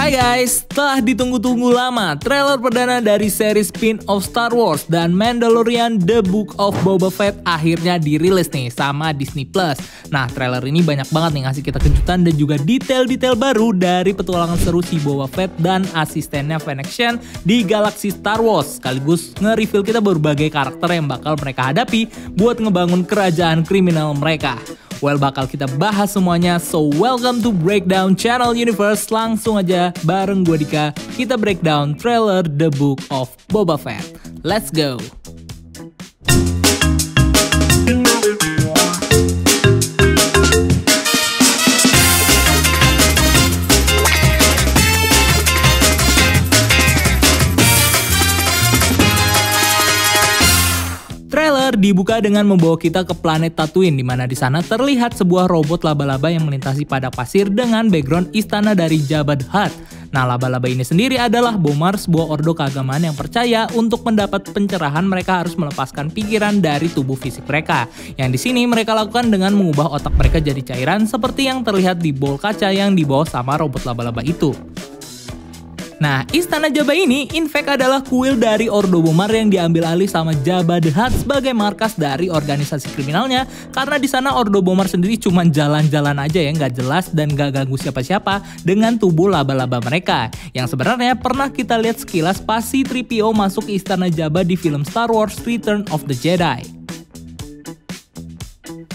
Hai guys, telah ditunggu-tunggu lama, trailer perdana dari seri spin-off Star Wars dan Mandalorian The Book of Boba Fett akhirnya dirilis nih sama Disney+. Nah, trailer ini banyak banget nih ngasih kita kejutan dan juga detail-detail baru dari petualangan seru si Boba Fett dan asistennya Fennec Shand di galaksi Star Wars, sekaligus nge-reveal kita berbagai karakter yang bakal mereka hadapi buat ngebangun kerajaan kriminal mereka. Well, bakal kita bahas semuanya, so welcome to Breakdown Channel Universe. Langsung aja bareng gue Dika, kita breakdown trailer The Book of Boba Fett. Let's go! Trailer dibuka dengan membawa kita ke planet Tatooine, di mana di sana terlihat sebuah robot laba-laba yang melintasi padang pasir dengan background istana dari Jabba the Hutt. Nah, laba-laba ini sendiri adalah Bomar, sebuah ordo keagamaan yang percaya untuk mendapat pencerahan mereka harus melepaskan pikiran dari tubuh fisik mereka. Yang di sini mereka lakukan dengan mengubah otak mereka jadi cairan seperti yang terlihat di bowl kaca yang dibawa sama robot laba-laba itu. Nah, istana Jabba ini in fact adalah kuil dari Ordo Bomar yang diambil alih sama Jabba the Hutt sebagai markas dari organisasi kriminalnya, karena di sana Ordo Bomar sendiri cuma jalan-jalan aja ya, nggak jelas dan nggak ganggu siapa-siapa dengan tubuh laba-laba mereka. Yang sebenarnya pernah kita lihat sekilas pas C-3PO masuk ke istana Jabba di film Star Wars Return of the Jedi.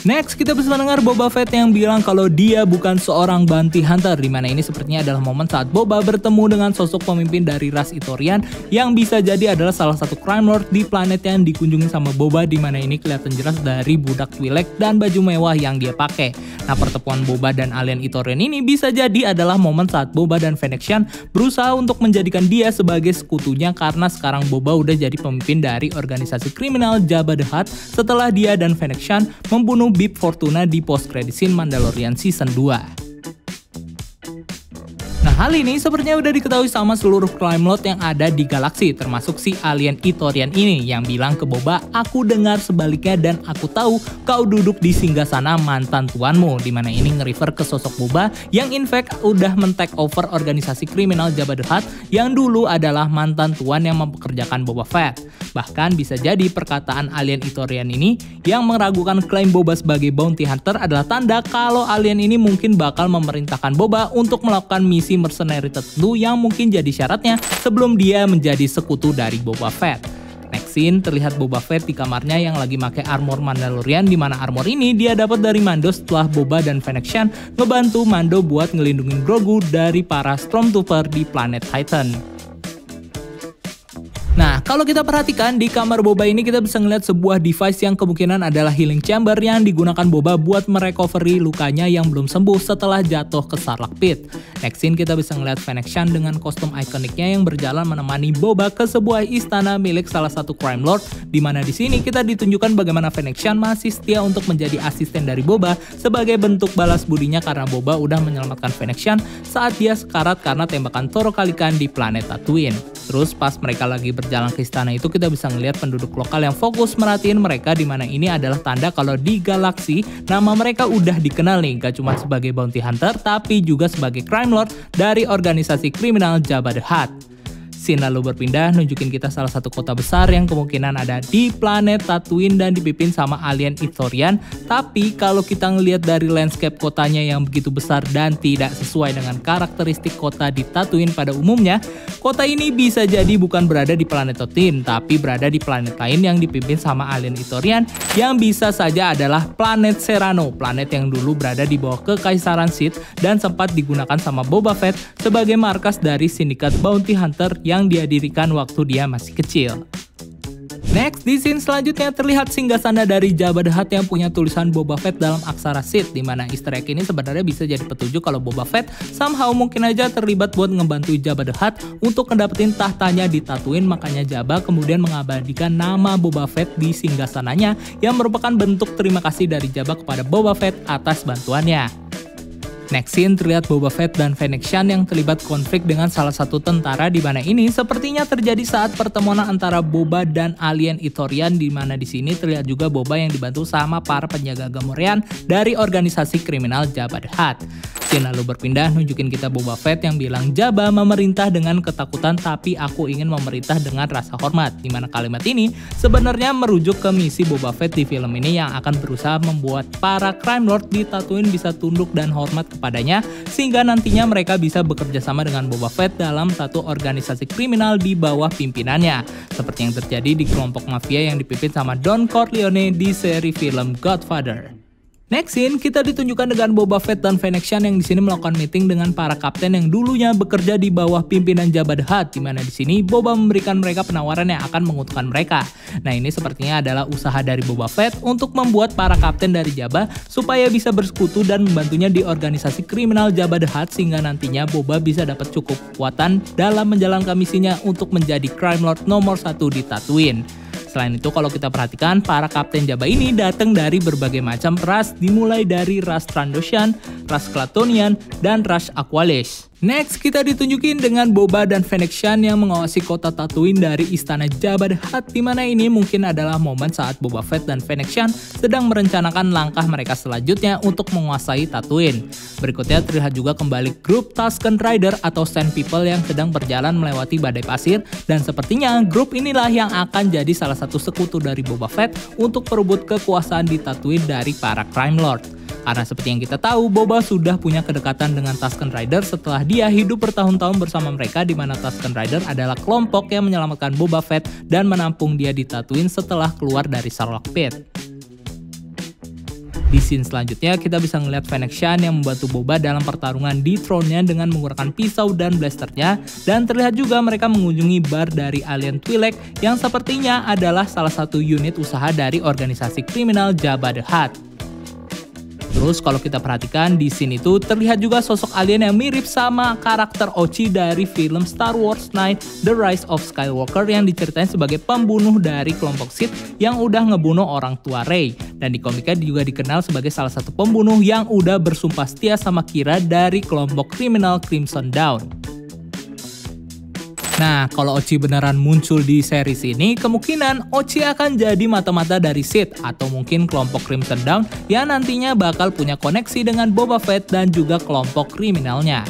Next, kita bisa mendengar Boba Fett yang bilang kalau dia bukan seorang bounty hunter, dimana ini sepertinya adalah momen saat Boba bertemu dengan sosok pemimpin dari ras Ithorian yang bisa jadi adalah salah satu crime lord di planet yang dikunjungi sama Boba, dimana ini kelihatan jelas dari budak Twi'lek dan baju mewah yang dia pakai. Nah, pertemuan Boba dan alien Ithorian ini bisa jadi adalah momen saat Boba dan Fennec Shand berusaha untuk menjadikan dia sebagai sekutunya, karena sekarang Boba udah jadi pemimpin dari organisasi kriminal Jabba the Hutt setelah dia dan Fennec Shand membunuh Bib Fortuna di post-credit scene Mandalorian Season 2. Nah, hal ini sepertinya udah diketahui sama seluruh crime lord yang ada di galaksi, termasuk si alien Ithorian ini yang bilang ke Boba, "Aku dengar sebaliknya dan aku tahu kau duduk di singgasana mantan tuanmu," dimana ini nge-refer ke sosok Boba yang in fact udah men-take over organisasi kriminal Jabba the Hutt yang dulu adalah mantan tuan yang mempekerjakan Boba Fett. Bahkan bisa jadi perkataan alien Ithorian ini yang meragukan klaim Boba sebagai bounty hunter adalah tanda kalau alien ini mungkin bakal memerintahkan Boba untuk melakukan misi mercenary tertentu yang mungkin jadi syaratnya sebelum dia menjadi sekutu dari Boba Fett. Next scene terlihat Boba Fett di kamarnya yang lagi pakai armor Mandalorian, di mana armor ini dia dapat dari Mando setelah Boba dan Fennec Shand ngebantu Mando buat ngelindungin Grogu dari para Stormtrooper di planet Titan. Nah, kalau kita perhatikan di kamar Boba ini kita bisa ngeliat sebuah device yang kemungkinan adalah healing chamber yang digunakan Boba buat merecovery lukanya yang belum sembuh setelah jatuh ke Sarlacc pit. Next scene kita bisa ngeliat Fennec Shand dengan kostum ikoniknya yang berjalan menemani Boba ke sebuah istana milik salah satu crime lord, di mana di sini kita ditunjukkan bagaimana Fennec Shand masih setia untuk menjadi asisten dari Boba sebagai bentuk balas budinya karena Boba udah menyelamatkan Fennec Shand saat dia sekarat karena tembakan Toro Calican di planet Tatooine. Terus pas mereka lagi berjalan ke istana itu kita bisa ngelihat penduduk lokal yang fokus merhatiin mereka, di mana ini adalah tanda kalau di galaksi nama mereka udah dikenal nih, gak cuma sebagai bounty hunter tapi juga sebagai crime lord dari organisasi kriminal Jabba the Hutt. Scene lalu berpindah nunjukin kita salah satu kota besar yang kemungkinan ada di planet Tatooine dan dipimpin sama alien Ithorian. Tapi kalau kita ngelihat dari landscape kotanya yang begitu besar dan tidak sesuai dengan karakteristik kota di Tatooine pada umumnya, kota ini bisa jadi bukan berada di planet Tatooine tapi berada di planet lain yang dipimpin sama alien Ithorian, yang bisa saja adalah planet Serrano, planet yang dulu berada di bawah kekaisaran Sith dan sempat digunakan sama Boba Fett sebagai markas dari sindikat bounty hunter yang dia dirikan waktu dia masih kecil. Next, di scene selanjutnya terlihat singgasana dari Jabba the Hutt yang punya tulisan Boba Fett dalam aksara Sith, di mana easter egg ini sebenarnya bisa jadi petunjuk kalau Boba Fett somehow mungkin aja terlibat buat ngebantu Jabba the Hutt untuk ngedapetin tahtanya di Tatooine, makanya Jabba kemudian mengabadikan nama Boba Fett di singgasananya yang merupakan bentuk terima kasih dari Jabba kepada Boba Fett atas bantuannya. Next scene terlihat Boba Fett dan Fennec Shand yang terlibat konflik dengan salah satu tentara, di mana ini sepertinya terjadi saat pertemuan antara Boba dan alien Ithorian, di mana di sini terlihat juga Boba yang dibantu sama para penjaga Gamorrean dari organisasi kriminal Jabba the Hutt. Scene lalu berpindah nunjukin kita Boba Fett yang bilang Jabba memerintah dengan ketakutan tapi aku ingin memerintah dengan rasa hormat. Dimana kalimat ini sebenarnya merujuk ke misi Boba Fett di film ini yang akan berusaha membuat para crime lord di Tatooine bisa tunduk dan hormat kepadanya sehingga nantinya mereka bisa bekerja sama dengan Boba Fett dalam satu organisasi kriminal di bawah pimpinannya. Seperti yang terjadi di kelompok mafia yang dipimpin sama Don Corleone di seri film Godfather. Next scene, kita ditunjukkan dengan Boba Fett dan Fennec Shand yang di sini melakukan meeting dengan para kapten yang dulunya bekerja di bawah pimpinan Jabba the Hutt, di mana di sini Boba memberikan mereka penawaran yang akan menguntungkan mereka. Nah, ini sepertinya adalah usaha dari Boba Fett untuk membuat para kapten dari Jabba supaya bisa bersekutu dan membantunya di organisasi kriminal Jabba the Hutt sehingga nantinya Boba bisa dapat cukup kekuatan dalam menjalankan misinya untuk menjadi crime lord nomor 1 di Tatooine. Selain itu, kalau kita perhatikan, para kapten Jabba ini datang dari berbagai macam ras, dimulai dari ras Trandoshan, ras Klatonian, dan ras Aqualish. Next, kita ditunjukin dengan Boba dan Fennec Shand yang mengawasi kota Tatooine dari istana Jabba the Hutt, di mana ini mungkin adalah momen saat Boba Fett dan Fennec Shand sedang merencanakan langkah mereka selanjutnya untuk menguasai Tatooine. Berikutnya terlihat juga kembali grup Tusken Rider atau Sand People yang sedang berjalan melewati badai pasir, dan sepertinya grup inilah yang akan jadi salah satu sekutu dari Boba Fett untuk merebut kekuasaan di Tatooine dari para crime lord. Karena seperti yang kita tahu, Boba sudah punya kedekatan dengan Tusken Rider setelah dia hidup bertahun-tahun bersama mereka, di mana Tusken Rider adalah kelompok yang menyelamatkan Boba Fett dan menampung dia di Tatooine setelah keluar dari Sarlacc Pit. Di scene selanjutnya, kita bisa ngeliat Fennec Shand yang membantu Boba dalam pertarungan di throne-nya dengan menggunakan pisau dan blasternya, dan terlihat juga mereka mengunjungi bar dari alien Twi'lek yang sepertinya adalah salah satu unit usaha dari organisasi kriminal Jabba the Hutt. Terus kalau kita perhatikan di scene itu terlihat juga sosok alien yang mirip sama karakter Ochi dari film Star Wars 9 The Rise of Skywalker yang diceritain sebagai pembunuh dari kelompok Sith yang udah ngebunuh orang tua Rey. Dan di komiknya juga dikenal sebagai salah satu pembunuh yang udah bersumpah setia sama Qi'ra dari kelompok kriminal Crimson Dawn. Nah, kalau Ochi beneran muncul di series ini, kemungkinan Ochi akan jadi mata-mata dari Sith atau mungkin kelompok Crimson Dawn yang nantinya bakal punya koneksi dengan Boba Fett dan juga kelompok kriminalnya.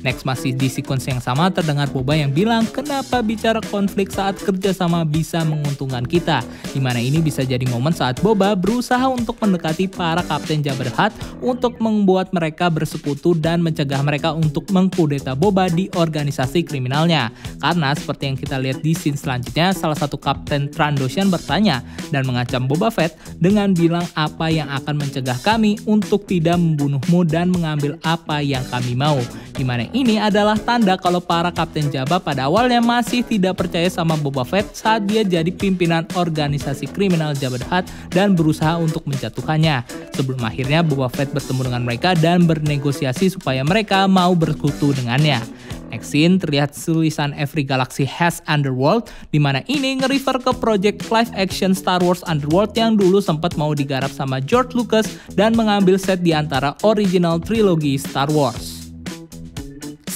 Next, masih di sequence yang sama terdengar Boba yang bilang kenapa bicara konflik saat kerjasama bisa menguntungkan kita. Dimana ini bisa jadi momen saat Boba berusaha untuk mendekati para kapten Jabba the Hutt untuk membuat mereka bersekutu dan mencegah mereka untuk mengkudeta Boba di organisasi kriminalnya. Karena seperti yang kita lihat di scene selanjutnya, salah satu kapten Trandoshan bertanya dan mengancam Boba Fett dengan bilang apa yang akan mencegah kami untuk tidak membunuhmu dan mengambil apa yang kami mau. Dimana ini adalah tanda kalau para kapten Jabba pada awalnya masih tidak percaya sama Boba Fett saat dia jadi pimpinan organisasi kriminal Jabba the Hutt dan berusaha untuk menjatuhkannya. Sebelum akhirnya Boba Fett bertemu dengan mereka dan bernegosiasi supaya mereka mau bersekutu dengannya. Next scene terlihat tulisan Every Galaxy Has Underworld, dimana ini nge-refer ke project live action Star Wars Underworld yang dulu sempat mau digarap sama George Lucas dan mengambil set di antara original trilogi Star Wars.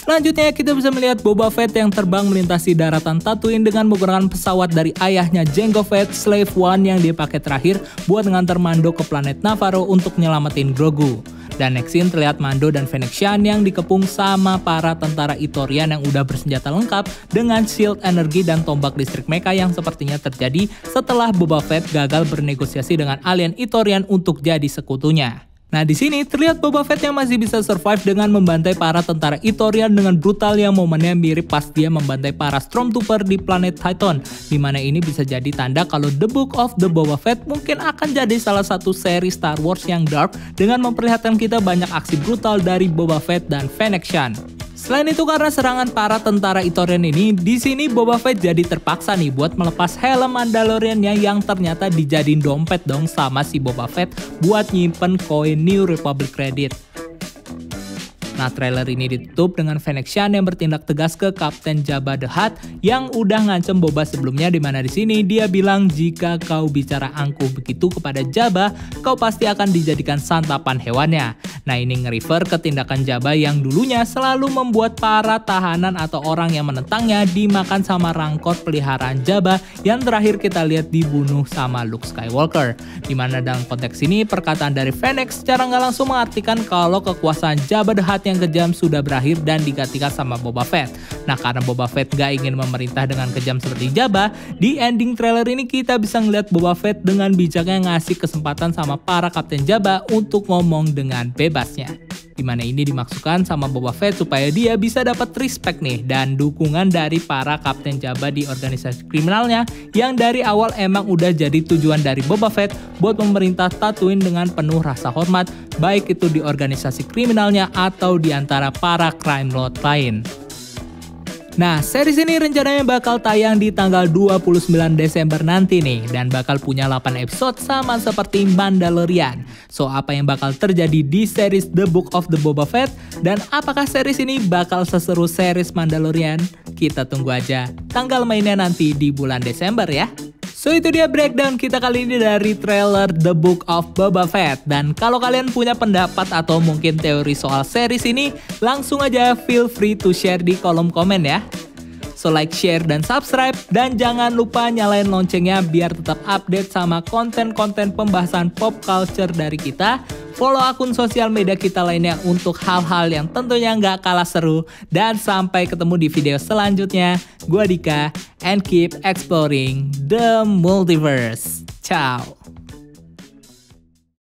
Selanjutnya kita bisa melihat Boba Fett yang terbang melintasi daratan Tatooine dengan menggunakan pesawat dari ayahnya Jango Fett, Slave One yang dia pakai terakhir buat nganter Mando ke planet Navarro untuk nyelamatin Grogu. Dan next scene terlihat Mando dan Fennec Shand yang dikepung sama para tentara Ithorian yang udah bersenjata lengkap dengan shield energi dan tombak listrik mecha yang sepertinya terjadi setelah Boba Fett gagal bernegosiasi dengan alien Ithorian untuk jadi sekutunya. Nah, di sini terlihat Boba Fett yang masih bisa survive dengan membantai para tentara Ithorian dengan brutal yang momennya mirip pas dia membantai para Stormtrooper di planet Titan, dimana ini bisa jadi tanda kalau The Book of the Boba Fett mungkin akan jadi salah satu seri Star Wars yang dark dengan memperlihatkan kita banyak aksi brutal dari Boba Fett dan Fennec Shand. Selain itu, karena serangan para tentara Ithorian ini, di sini Boba Fett jadi terpaksa nih buat melepas helm Mandaloriannya yang ternyata dijadiin dompet dong sama si Boba Fett buat nyimpen koin New Republic credit. Nah, trailer ini ditutup dengan Fennec Shand yang bertindak tegas ke Kapten Jabba the Hutt yang udah ngancem Boba sebelumnya, dimana di sini dia bilang jika kau bicara angkuh begitu kepada Jabba, kau pasti akan dijadikan santapan hewannya. Nah, ini nge-refer ke tindakan Jabba yang dulunya selalu membuat para tahanan atau orang yang menentangnya dimakan sama rangkot peliharaan Jabba yang terakhir kita lihat dibunuh sama Luke Skywalker. Dimana dalam konteks ini perkataan dari Fennec secara nggak langsung mengartikan kalau kekuasaan Jabba the Hutt yang kejam sudah berakhir dan digantikan sama Boba Fett. Nah, karena Boba Fett gak ingin memerintah dengan kejam seperti Jabba, di ending trailer ini kita bisa ngeliat Boba Fett dengan bijaknya ngasih kesempatan sama para Kapten Jabba untuk ngomong dengan bebasnya. Dimana ini dimaksudkan sama Boba Fett supaya dia bisa dapat respect nih dan dukungan dari para Kapten Jabba di organisasi kriminalnya yang dari awal emang udah jadi tujuan dari Boba Fett buat memerintah Tatooine dengan penuh rasa hormat, baik itu di organisasi kriminalnya atau di antara para crime lord lain. Nah, series ini rencananya bakal tayang di tanggal 29 Desember nanti nih, dan bakal punya 8 episode sama seperti Mandalorian. So, apa yang bakal terjadi di series The Book of the Boba Fett, dan apakah series ini bakal seseru series Mandalorian? Kita tunggu aja tanggal mainnya nanti di bulan Desember ya. So, itu dia breakdown kita kali ini dari trailer The Book of Boba Fett. Dan kalau kalian punya pendapat atau mungkin teori soal series ini, langsung aja feel free to share di kolom komen ya. So, like, share, dan subscribe. Dan jangan lupa nyalain loncengnya biar tetap update sama konten-konten pembahasan pop culture dari kita. Follow akun sosial media kita lainnya untuk hal-hal yang tentunya nggak kalah seru. Dan sampai ketemu di video selanjutnya. Gua Dika, and keep exploring the multiverse. Ciao.